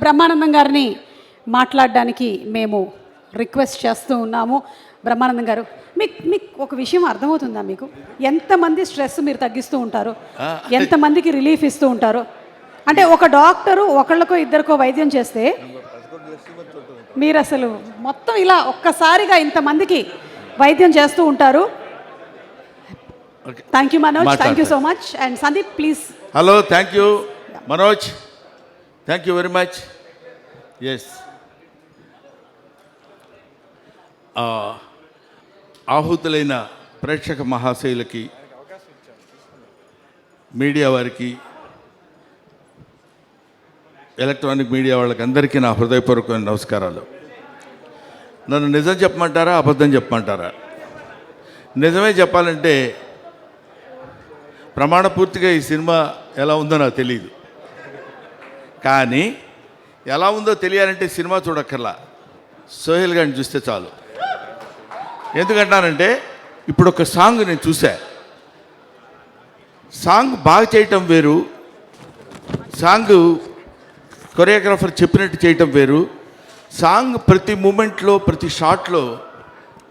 బ్రహ్మానందం గారిని మాట్లాడడానికి మేము రిక్వెస్ట్ చేస్తూ ఉన్నాము. బ్రహ్మానందం గారు, మీకు ఒక విషయం అర్థమవుతుందా? మీకు ఎంతమంది స్ట్రెస్ మీరు తగ్గిస్తూ ఉంటారు, ఎంతమందికి రిలీఫ్ ఇస్తూ ఉంటారు? అంటే ఒక డాక్టరు ఒకళ్ళకో ఇద్దరికో వైద్యం చేస్తే మీరు అసలు మొత్తం ఇలా ఒక్కసారిగా ఇంతమందికి వైద్యం చేస్తూ ఉంటారు. Thank you Manoj, thank you so much. And Sandeep please. Hello, thank you Manoj, thank you very much. Yes, ఆహుతులైన ప్రేక్షక మహాశయులకి, మీడియా వారికి, ఎలక్ట్రానిక్ మీడియా వాళ్ళకి అందరికీ నా హృదయపూర్వకమైన నమస్కారాలు. నన్ను నిజం చెప్పమంటారా, అబద్ధం చెప్పమంటారా? నిజమే చెప్పాలంటే ప్రమాణపూర్తిగా ఈ సినిమా ఎలా ఉందో నాకు తెలియదు, కానీ ఎలా ఉందో తెలియాలంటే సినిమా చూడక్కర్లా, సోహెల్ గారిని చూస్తే చాలు. ఎందుకంటానంటే ఇప్పుడు ఒక సాంగ్ నేను చూసా, సాంగ్ బాగా చేయటం వేరు, సాంగ్ కొరియోగ్రాఫర్ చెప్పినట్టు చేయటం వేరు. సాంగ్ ప్రతి మూమెంట్లో, ప్రతి షాట్లో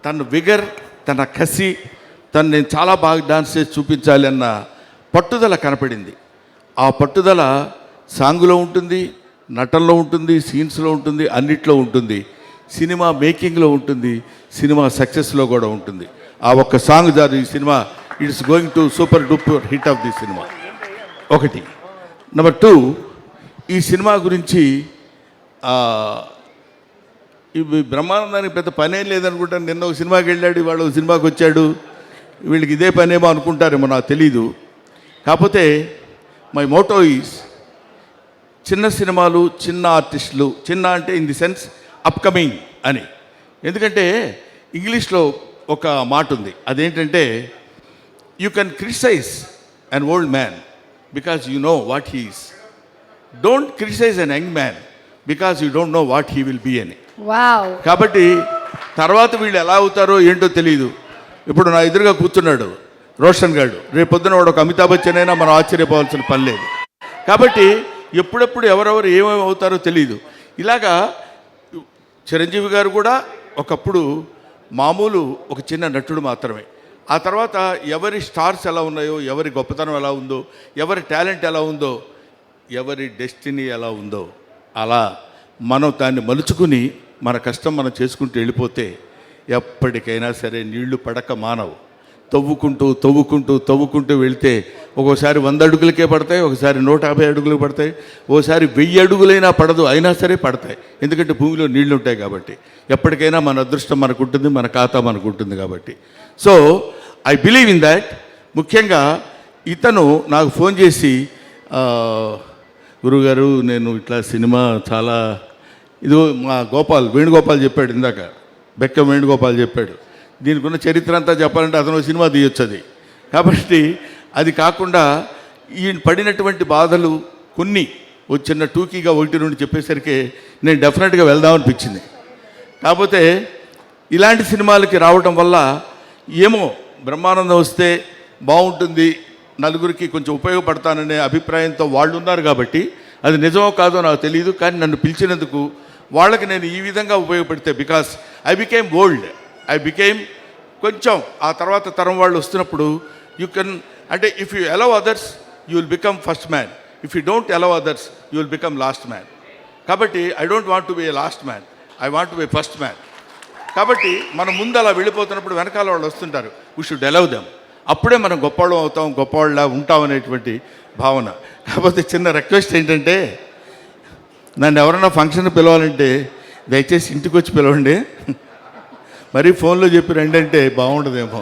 తన విగర్, తన కసి, తను నేను చాలా బాగా డాన్స్ చేసి చూపించాలి అన్న పట్టుదల కనపడింది. ఆ పట్టుదల సాంగులో ఉంటుంది, నటనలో ఉంటుంది, సీన్స్లో ఉంటుంది, అన్నిట్లో ఉంటుంది, సినిమా మేకింగ్లో ఉంటుంది, సినిమా సక్సెస్లో కూడా ఉంటుంది. ఆ ఒక్క సాంగ్ జారు ఈ cinema it's going to super duper hit of the cinema. ఒకటి. నెంబర్ 2, ఈ సినిమా గురించి ఇవి బ్రహ్మానందానికి పెద్ద పనేం లేదనుకుంటాను. నిన్న ఒక సినిమాకి వెళ్ళాడు, ఇవాళ ఒక సినిమాకి వచ్చాడు, వీళ్ళకి ఇదే పనేమో అనుకుంటారేమో, నాకు తెలీదు. కాకపోతే మై మోటో ఈజ్ చిన్న సినిమాలు, చిన్న ఆర్టిస్టులు, చిన్న అంటే ఇన్ ది సెన్స్ అప్కమింగ్ అని. ఎందుకంటే ఇంగ్లీష్లో ఒక మాట ఉంది, అదేంటంటే you can criticise an old man because you know what he is. Don't criticise an young man because you don't know what he will be అని. కాబట్టి తర్వాత వీళ్ళు ఎలా అవుతారో ఏంటో తెలియదు. ఇప్పుడు నా ఎదురుగా కూర్చున్నాడు రోషన్ గారు, రేపు పొద్దున వాడు ఒక అమితాబ్ బచ్చన్ అయినా మనం ఆశ్చర్యపోవాల్సిన పని లేదు. కాబట్టి ఎప్పుడెప్పుడు ఎవరెవరు ఏమేమి అవుతారో తెలియదు. ఇలాగా చిరంజీవి గారు కూడా ఒకప్పుడు మామూలు ఒక చిన్న నటుడు మాత్రమే. ఆ తర్వాత ఎవరి స్టార్స్ ఎలా ఉన్నాయో, ఎవరి గొప్పతనం ఎలా ఉందో, ఎవరి టాలెంట్ ఎలా ఉందో, ఎవరి డెస్టినీ ఎలా ఉందో, అలా మనం దాన్ని మలుచుకుని మన కష్టం మనం చేసుకుంటూ వెళ్ళిపోతే ఎప్పటికైనా సరే నీళ్లు పడక మానవు. తవ్వుకుంటూ తవ్వుకుంటూ తవ్వుకుంటూ వెళితే ఒక్కోసారి 100 అడుగులకే పడతాయి, ఒకసారి 150 అడుగులకు పడతాయి, ఓసారి 1000 అడుగులైనా పడదు, అయినా సరే పడతాయి. ఎందుకంటే భూమిలో నీళ్లు ఉంటాయి కాబట్టి. ఎప్పటికైనా మన అదృష్టం మనకు ఉంటుంది, మన ఖాతా మనకు ఉంటుంది కాబట్టి. So I believe in that. ముఖ్యంగా ఇతను నాకు ఫోన్ చేసి, గురుగారు నేను ఇట్లా సినిమా చాలా ఇది మా వేణుగోపాల్ చెప్పాడు ఇందాక, బెక్కం వేణుగోపాల్ చెప్పాడు, దీనికి ఉన్న చరిత్ర అంతా చెప్పాలంటే అతను సినిమా తీయొచ్చు. అది కాబట్టి అది కాకుండా ఈయన పడినటువంటి బాధలు కొన్ని చిన్న టూకీగా 1-2 చెప్పేసరికి నేను డెఫినెట్గా వెళ్దామనిపించింది. కాకపోతే ఇలాంటి సినిమాలకి రావడం వల్ల ఏమో బ్రహ్మానందం వస్తే బాగుంటుంది, నలుగురికి కొంచెం ఉపయోగపడతాననే అభిప్రాయంతో వాళ్ళు ఉన్నారు. కాబట్టి అది నిజమో కాదో నాకు తెలియదు, కానీ నన్ను పిలిచినందుకు వాళ్ళకి నేను ఈ విధంగా ఉపయోగపడితే, because I became old, I became కొంచెం ఆ తర్వాత తరం వాళ్ళు వస్తున్నప్పుడు యూ కెన్, అంటే if you allow others you will become first man, if you don't allow others you will become last man. కాబట్టి I don't want to be a last man, I want to be first man. కాబట్టి మనం ముందు అలా వెళ్ళిపోతున్నప్పుడు వెనకాల వాళ్ళు వస్తుంటారు, we should allow them. అప్పుడే మనం గొప్పవాళ్ళం అవుతాం, గొప్పవాళ్ళ ఉంటాం అనేటువంటి భావన. కాకపోతే చిన్న రిక్వెస్ట్ ఏంటంటే, నన్ను ఎవరైనా ఫంక్షన్ పిలవాలంటే దయచేసి ఇంటికి వచ్చి పిలవండి, మరీ ఫోన్లో చెప్పి రండి అంటే బాగుండదేమో.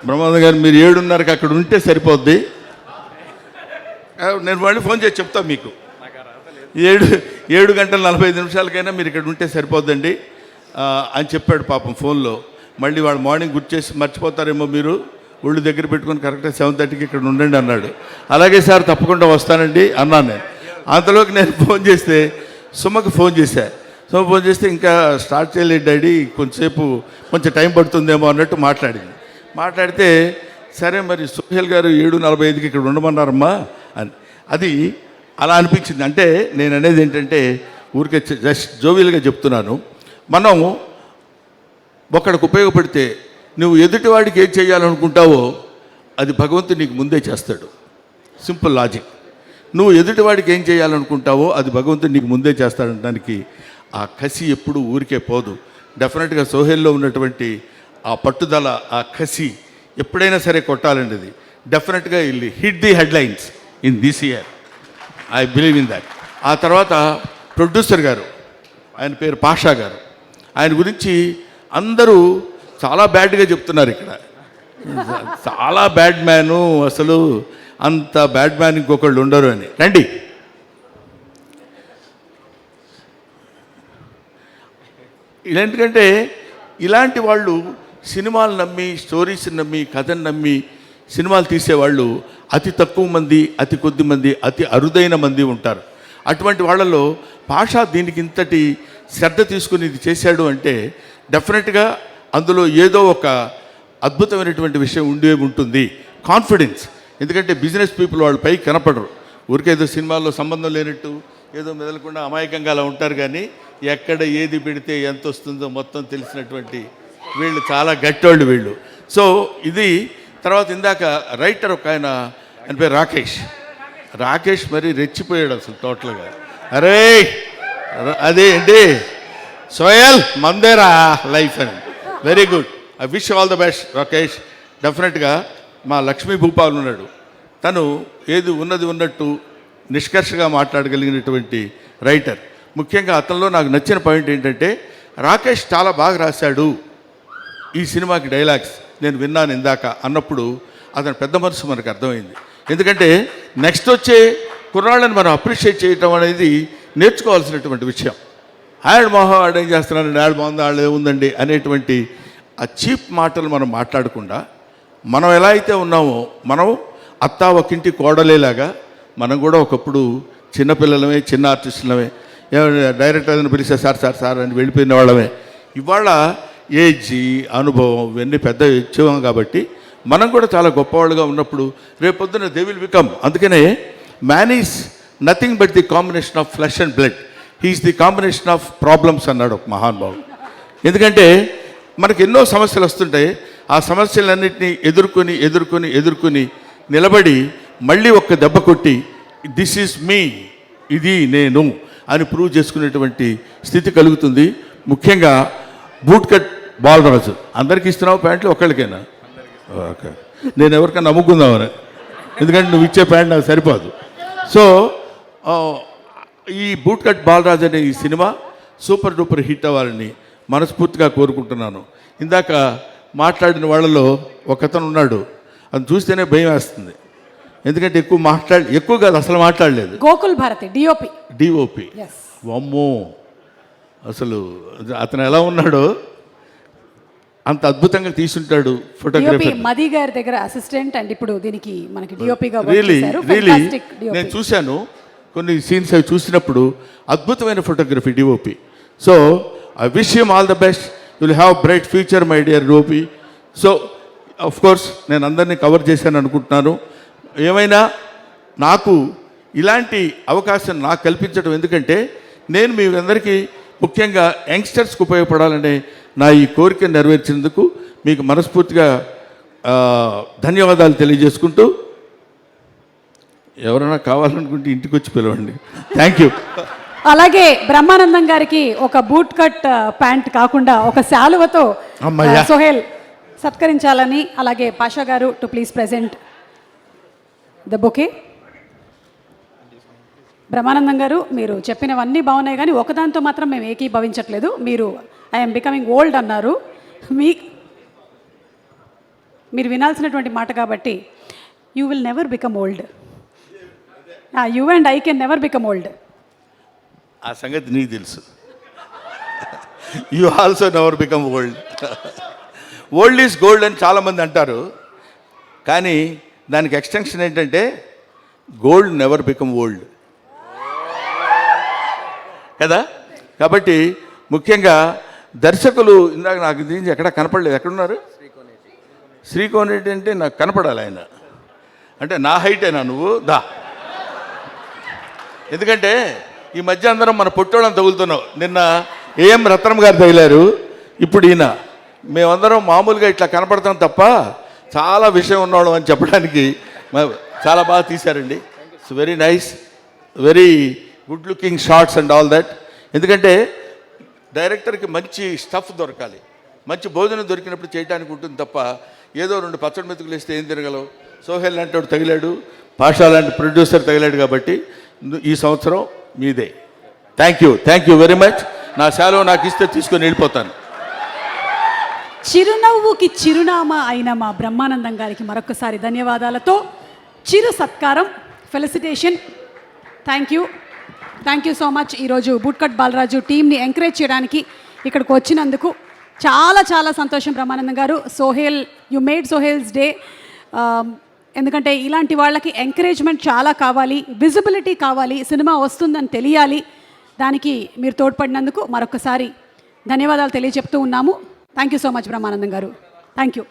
బ్రహ్మానంద గారు మీరు 7:30కి అక్కడ ఉంటే సరిపోద్ది, నేను మళ్ళీ ఫోన్ చేసి చెప్తాను మీకు. 7 గంటల 45 నిమిషాలకైనా మీరు ఇక్కడ ఉంటే సరిపోద్దండి అని చెప్పాడు పాపం ఫోన్లో. మళ్ళీ వాడు మార్నింగ్ గుర్తు చేసి మర్చిపోతారేమో, మీరు ఒళ్ళు దగ్గర పెట్టుకొని కరెక్ట్గా 7:30కి ఇక్కడ ఉండండి అన్నాడు. అలాగే సార్ తప్పకుండా వస్తానండి అన్నాను నేను. అంతలోకి నేను ఫోన్ చేస్తే సుమకి ఫోన్ చేస్తే ఇంకా స్టార్ట్ చేయలేదు డాడీ, కొంచెం టైం పడుతుందేమో అన్నట్టు మాట్లాడితే సరే మరి సోహెల్ గారు 7:45కి ఇక్కడ ఉండమన్నారమ్మా అని. అది అలా అనిపించింది. అంటే నేను అనేది ఏంటంటే ఊరికే జస్ట్ జోవియల్గా చెప్తున్నాను. మనం ఒకడికి ఉపయోగపడితే నువ్వు ఎదుటివాడికి ఏం చేయాలనుకుంటావో అది భగవంతుడు నీకు ముందే చేస్తాడు. Simple logic. నువ్వు ఎదుటివాడికి ఏం చేయాలనుకుంటావో అది భగవంతుడు నీకు ముందే చేస్తాడనడానికి ఆ కసి ఎప్పుడూ ఊరికే పోదు. డెఫినెట్గా సోహెల్లో ఉన్నటువంటి ఆ పట్టుదల, ఆ కసి ఎప్పుడైనా సరే కొట్టాలండి. అది డెఫినెట్గా ఇల్లు hit the headlines in this year. I believe in that. ఆ తర్వాత ప్రొడ్యూసర్ గారు, ఆయన పేరు పాషా గారు, ఆయన గురించి అందరూ చాలా బ్యాడ్గా చెప్తున్నారు ఇక్కడ. చాలా బ్యాడ్ మ్యాను, అసలు అంత బ్యాడ్ మ్యాన్ ఇంకొకళ్ళు ఉండరు అని. రండి. ఎందుకంటే ఇలాంటి వాళ్ళు సినిమాలు నమ్మి, స్టోరీస్ని నమ్మి, కథను నమ్మి సినిమాలు తీసేవాళ్ళు అతి తక్కువ మంది, అతి కొద్ది మంది, అతి అరుదైన మంది ఉంటారు. అటువంటి వాళ్ళలో పాషా దీనికి ఇంతటి శ్రద్ధ తీసుకుని ఇది చేశాడు అంటే డెఫినెట్గా అందులో ఏదో ఒక అద్భుతమైనటువంటి విషయం ఉండే ఉంటుంది. కాన్ఫిడెన్స్. ఎందుకంటే బిజినెస్ పీపుల్ వాళ్ళు పైకి కనపడరు. ఊరికేదో సినిమాల్లో సంబంధం లేనట్టు ఏదో మెదలకుండా అమాయకంగా అలా ఉంటారు. కానీ ఎక్కడ ఏది పెడితే ఎంత వస్తుందో మొత్తం తెలిసినటువంటి వీళ్ళు చాలా గట్టోళ్ళు వీళ్ళు. సో ఇది తర్వాత ఇందాక రైటర్ ఒక ఆయన పేరు రాకేష్ మరి రెచ్చిపోయాడు అసలు టోటల్గా. అరే అదే ఏంటి సోయల్ మందేరా లైఫ్ అని. Very good. I wish all the best Rakesh. డెఫినెట్గా మా లక్ష్మీ భూపాల్ ఉన్నాడు, తను ఏది ఉన్నది ఉన్నట్టు నిష్కర్షగా మాట్లాడగలిగినటువంటి రైటర్. ముఖ్యంగా అతనిలో నాకు నచ్చిన పాయింట్ ఏంటంటే రాకేష్ చాలా బాగా రాశాడు ఈ సినిమాకి డైలాగ్స్, నేను విన్నాను ఇందాక అన్నప్పుడు అతని పెద్ద మనసు మనకు అర్థమైంది. ఎందుకంటే నెక్స్ట్ వచ్చే కుర్రాళ్ళని మనం అప్రిషియేట్ చేయటం అనేది నేర్చుకోవాల్సినటువంటి విషయం. ఆడ మొహం ఆడేం చేస్తున్నారండి, ఆడ బాగుంది, ఆడ ఏముందండి అనేటువంటి ఆ చీప్ మాటలు మనం మాట్లాడకుండా మనం ఎలా అయితే ఉన్నామో, మనం అత్తా ఒకింటి కోడలేలాగా మనం కూడా ఒకప్పుడు చిన్నపిల్లలమే, చిన్న ఆర్టిస్టులమే, డైరెక్టర్ అని పిలిస్తే సార్ అని వెళ్ళిపోయిన వాళ్ళమే. ఇవాళ ఏజ్, అనుభవం ఇవన్నీ పెద్ద ఇచ్చాం కాబట్టి మనం కూడా చాలా గొప్పవాళ్ళుగా ఉన్నప్పుడు రేపొద్దున దే విల్ బికమ్. అందుకనే man is nothing but the combination of flesh and blood, he is the combination of problems అన్నాడు ఒక మహానుభావుడు. ఎందుకంటే మనకు ఎన్నో సమస్యలు వస్తుంటాయి. ఆ సమస్యలన్నింటినీ ఎదుర్కొని నిలబడి మళ్ళీ ఒక్క దెబ్బ కొట్టి దిస్ ఈజ్ మీ, ఇది నేను అని ప్రూవ్ చేసుకునేటువంటి స్థితి కలుగుతుంది. ముఖ్యంగా బూట్ కట్ బాలరాజు అందరికీ ఇస్తున్నావు ప్యాంట్లు, ఒక్కళ్ళకైనా? ఓకే, నేను ఎవరికైనా నమ్ముకుందామని, ఎందుకంటే నువ్వు ఇచ్చే ప్యాంట్ నాకు సరిపోదు. సో ఈ బూట్ కట్ బాలరాజు అనే ఈ సినిమా సూపర్ డూపర్ హిట్ అవ్వాలని మనస్ఫూర్తిగా కోరుకుంటున్నాను. ఇందాక మాట్లాడిన వాళ్ళలో ఒకతను ఉన్నాడు, అది చూస్తేనే భయం వేస్తుంది. ఎందుకంటే ఎక్కువ కాదు, అసలు మాట్లాడలేదు. గోకుల్ భారతి డిఓపి. అమ్మో, అసలు అతను ఎలా ఉన్నాడో అంత అద్భుతంగా తీసుంటాడు ఫోటోగ్రఫీ. మది గారి దగ్గర అసిస్టెంట్ అండ్ ఇప్పుడు దీనికి మనకి డిఓపిగా రియలీ నేను చూశాను కొన్ని సీన్స్ అవి చూసినప్పుడు అద్భుతమైన photography DOP. So I wish him all the best. You will have bright future my dear DOP. So of course నేను అందరినీ కవర్ చేశాను అనుకుంటున్నాను. ఏమైనా నాకు ఇలాంటి అవకాశం నాకు కల్పించడం, ఎందుకంటే నేను మీ అందరికీ ముఖ్యంగా యంగ్స్టర్స్కి ఉపయోగపడాలనే నా ఈ కోరిక నెరవేర్చినందుకు మీకు మనస్ఫూర్తిగా ధన్యవాదాలు తెలియజేసుకుంటూ, ఎవరైనా కావాలనుకుంటే ఇంటికి వచ్చి పిలవండి. Thank you. అలాగే బ్రహ్మానందం గారికి ఒక బూట్ కట్ ప్యాంట్ కాకుండా ఒక శాలువతో సోహెల్ సత్కరించాలని, అలాగే పాషా గారు to please present the bouquet. Brahmanandam గారు, మీరు చెప్పినవన్నీ బాగున్నాయి కానీ ఒకదాంతో మాత్రం మేము ఏకీభవించట్లేదు. మీరు ఐఎమ్ బికమింగ్ ఓల్డ్ అన్నారు. మీరు వినాల్సినటువంటి మాట కాబట్టి you will never become old. You and I can never become old. ఆ సంగతి నీకు తెలుసు. You also never become old. Old is gold అని చాలామంది అంటారు, కానీ దానికి ఎక్స్టెన్షన్ ఏంటంటే గోల్డ్ నెవర్ బికమ్ ఓల్డ్ కదా. కాబట్టి ముఖ్యంగా దర్శకులు, ఇందాక నాకు దీనికి ఎక్కడ కనపడలేదు, ఎక్కడున్నారు? శ్రీకోనేటి అంటే నాకు కనపడాలి ఆయన. అంటే నా హైటేనా నువ్వు? దా ఎందుకంటే ఈ మధ్య అందరం మన పొట్టోళ్ళని తగులుతున్నాం. నిన్న ఏఎం రత్నం గారు తగిలారు, ఇప్పుడు ఈయన. మేమందరం మామూలుగా ఇట్లా కనపడతాం తప్ప చాలా విషయం ఉన్నవాళ్ళం అని చెప్పడానికి చాలా బాగా తీశారండి. It's very nice, very good looking shorts and all that. ఎందుకంటే డైరెక్టర్కి మంచి స్టఫ్ దొరకాలి, మంచి భోజనం దొరికినప్పుడు చేయడానికి ఉంటుంది తప్ప ఏదో 2 పచ్చడి మెతుకులు వేస్తే ఏం తిరగలవు. సోహెల్ లాంటి వాడు తగిలాడు, పాషా లాంటి ప్రొడ్యూసర్ తగిలాడు. కాబట్టి ఈ సంవత్సరం మీదే. Thank you very much. నా సెలవు నాకు ఇస్తే తీసుకొని వెళ్ళిపోతాను. చిరునవ్వుకి చిరునామా అయిన మా బ్రహ్మానందం గారికి మరొకసారి ధన్యవాదాలతో చిరు సత్కారం, felicitation. Thank you so much. ఈరోజు బూట్కట్ బాలరాజు టీంని ఎంకరేజ్ చేయడానికి ఇక్కడికి వచ్చినందుకు చాలా చాలా సంతోషం బ్రహ్మానందం గారు. Sohel, you made Sohel's day. ఎందుకంటే ఇలాంటి వాళ్ళకి ఎంకరేజ్మెంట్ చాలా కావాలి, విజిబిలిటీ కావాలి, సినిమా వస్తుందని తెలియాలి. దానికి మీరు తోడ్పడినందుకు మరొకసారి ధన్యవాదాలు తెలియజెప్తూ ఉన్నాము. Thank you so much Brahmanandam గారు. Thank you.